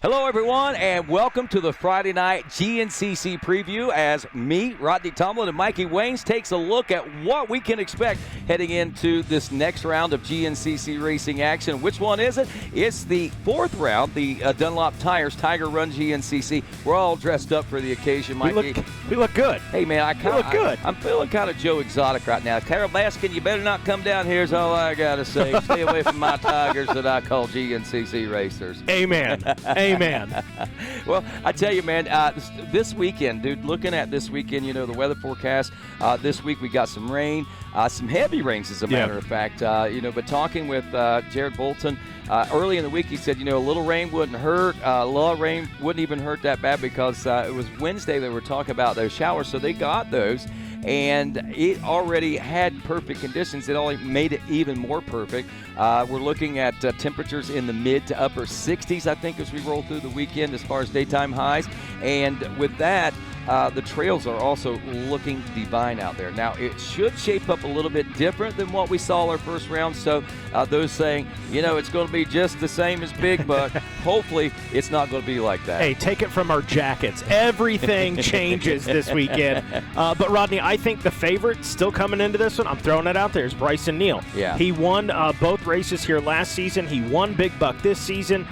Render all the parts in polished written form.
Hello, everyone, and welcome to the Friday night GNCC preview as me, Rodney Tomlin, and Mikey Waynes takes a look at what we can expect heading into this next round of GNCC racing action. Which one is it? It's the fourth round, the Dunlop Tires Tiger Run GNCC. We're all dressed up for the occasion, Mikey. We look good. Hey, man, we look good. I'm feeling kind of Joe Exotic right now. Carol Baskin, you better not come down here is all I got to say. Stay away from my Tigers that I call GNCC racers. Amen. Amen. Well, I tell you, man, this weekend, dude, looking at this weekend, you know, the weather forecast, this week we got some rain, some heavy rains, as a matter of fact, but talking with Jared Bolton, early in the week, he said, a little rain wouldn't hurt. A lot of rain wouldn't even hurt that bad because it was Wednesday they were talking about those showers, so they got those. And it already had perfect conditions. It only made it even more perfect. We're looking at temperatures in the mid to upper 60s, I think, as we roll through the weekend as far as daytime highs. And with that, the trails are also looking divine out there. Now, it should shape up a little bit different than what we saw our first round. So those saying, it's going to be just the same as Big Buck, hopefully it's not going to be like that. Hey, take it from our jackets. Everything changes this weekend. But, Rodney, I think the favorite still coming into this one, I'm throwing it out there, is Bryson Neal. Yeah. He won both races here last season. He won Big Buck this season.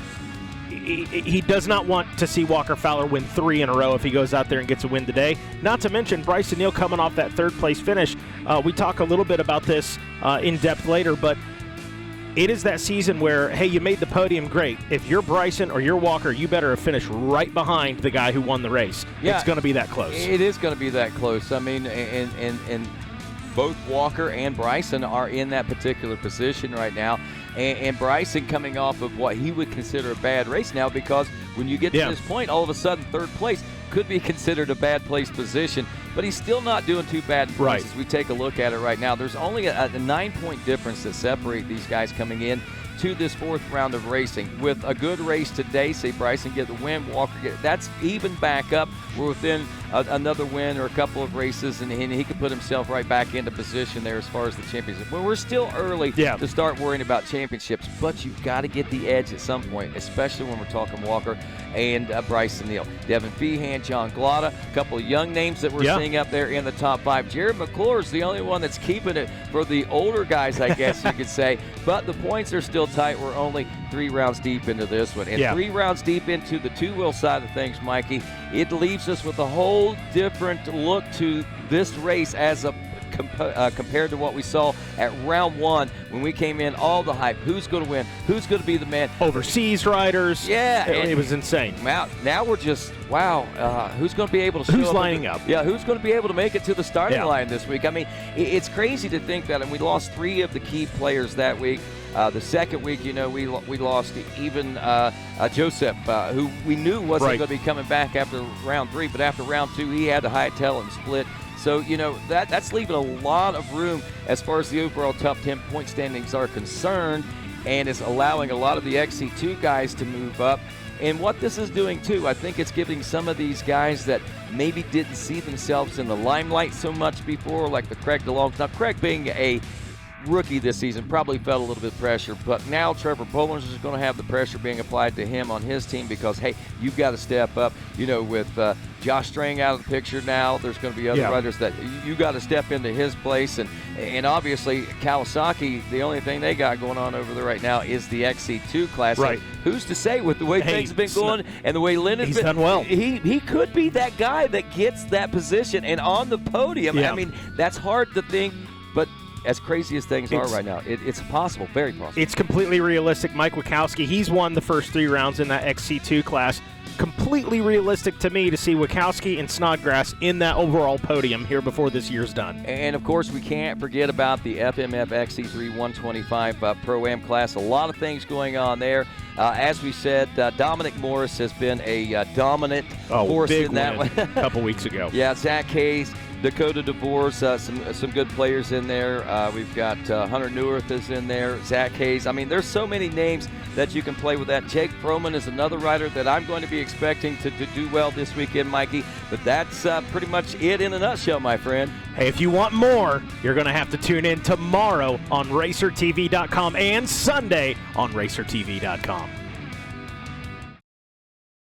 He does not want to see Walker Fowler win 3 in a row if he goes out there and gets a win today. Not to mention Bryson Neal coming off that third-place finish. We talk a little bit about this in depth later, but it is that season where, hey, you made the podium, great. If you're Bryson or you're Walker, you better have finished right behind the guy who won the race. Yeah, it's going to be that close. It is going to be that close. I mean, and both Walker and Bryson are in that particular position right now. And Bryson coming off of what he would consider a bad race now, because when you get to this point, all of a sudden third place could be considered a bad place position, but he's still not doing too bad as we take a look at it right now. There's only a 9-point difference that separate these guys coming in to this fourth round of racing. With a good race today, say Bryson get the win, Walker get that's even back up. We're within another win or a couple of races, and he can put himself right back into position there as far as the championship. Well, we're still early to start worrying about championships, but you've got to get the edge at some point, especially when we're talking Walker and Bryson Neal. Devin Feehan, John Glotta, a couple of young names that we're seeing up there in the top 5. Jared McClure is the only one that's keeping it for the older guys, I guess you could say, but the points are still tight. We're only 3 rounds deep into this one. And 3 rounds deep into the two-wheel side of things, Mikey, it leaves us with a whole different look to this race as a compared to what we saw at round 1 when we came in, all the hype. Who's going to win? Who's going to be the man? Overseas riders. Yeah. It was insane. Now we're just, who's going to be able to show Who's lining up? Yeah, who's going to be able to make it to the starting line this week? I mean, it's crazy to think that, and we lost 3 of the key players that week. The second week, we lost even Joseph, who we knew wasn't going to be coming back after round 3, but after round 2, he had to hightail and split. So, that's leaving a lot of room as far as the overall top 10 point standings are concerned, and it's allowing a lot of the XC2 guys to move up. And what this is doing, too, I think it's giving some of these guys that maybe didn't see themselves in the limelight so much before, like the Craig DeLongs. Now, Craig being a rookie this season probably felt a little bit of pressure, but now Trevor Bollins is going to have the pressure being applied to him on his team because, hey, you've got to step up. With Josh Strang out of the picture now, there's going to be other riders that you got to step into his place, and obviously Kawasaki, the only thing they got going on over there right now is the XC2 class. Right. So who's to say with the way things have been going and the way Lyndon's been, done well. He could be that guy that gets that position and on the podium. I mean, that's hard to think, but as crazy as things are right now, it's possible, very possible. It's completely realistic. Mike Wachowski, he's won the first 3 rounds in that XC2 class. Completely realistic to me to see Wachowski and Snodgrass in that overall podium here before this year's done. And, of course, we can't forget about the FMF XC3 125 Pro-Am class. A lot of things going on there. As we said, Dominic Morris has been a dominant force in that one. A couple weeks ago. Yeah, Zach Hayes, Dakota DeVore, some good players in there. We've got Hunter Newerth is in there, Zach Hayes. I mean, there's so many names that you can play with that. Jake Froman is another rider that I'm going to be expecting to do well this weekend, Mikey. But that's pretty much it in a nutshell, my friend. Hey, if you want more, you're going to have to tune in tomorrow on RacerTV.com and Sunday on RacerTV.com.